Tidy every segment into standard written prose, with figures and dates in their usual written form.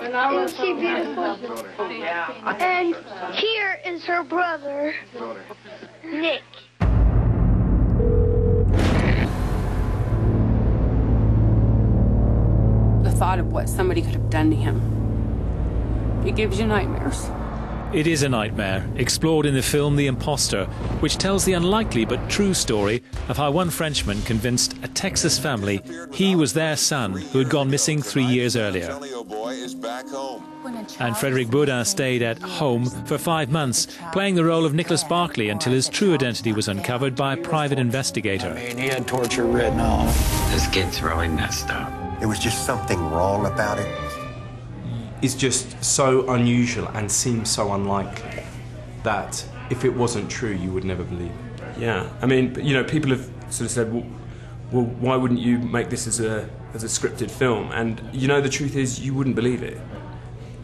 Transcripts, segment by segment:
Isn't she beautiful? And here is her brother, Nick. The thought of what somebody could have done to him, it gives you nightmares. It is a nightmare, explored in the film The Imposter, which tells the unlikely but true story of how one Frenchman convinced a Texas family he was their son who had gone missing 3 years earlier. And Frederic Bourdin stayed at home for 5 months, playing the role of Nicolas Barclay until his true identity was uncovered by a private investigator. I mean, he had torture written off. This kid's really messed up. There was just something wrong about it. Is just so unusual and seems so unlikely that if it wasn't true, you would never believe it. Yeah, I mean, you know, people have sort of said, well, why wouldn't you make this as a scripted film? And you know, the truth is, you wouldn't believe it.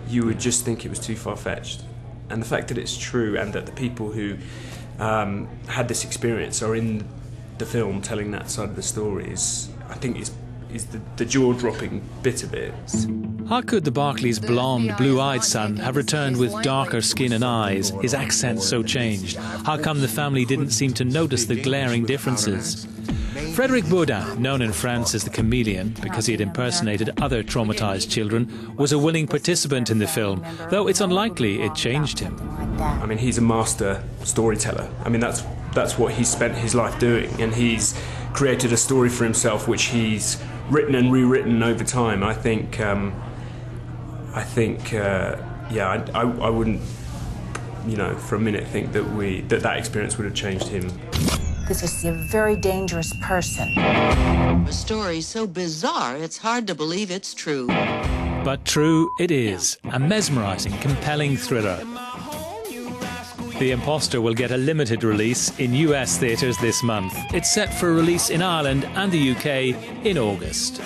You would just think it was too far-fetched. And the fact that it's true and that the people who had this experience are in the film telling that side of the story is, I think, is the jaw-dropping bit of it. How could the Barclays' blonde, blue-eyed son have returned with darker skin and eyes, his accent so changed? How come the family didn't seem to notice the glaring differences? Frederic Bourdin, known in France as the chameleon because he had impersonated other traumatized children, was a willing participant in the film, though it's unlikely it changed him. I mean, he's a master storyteller. I mean, that's what he's spent his life doing, and he's created a story for himself which he's written and rewritten over time. I wouldn't, you know, for a minute think that experience would have changed him. This was a very dangerous person. A story so bizarre, it's hard to believe it's true. But true it is, a mesmerising, compelling thriller. The Imposter will get a limited release in US theatres this month. It's set for release in Ireland and the UK in August.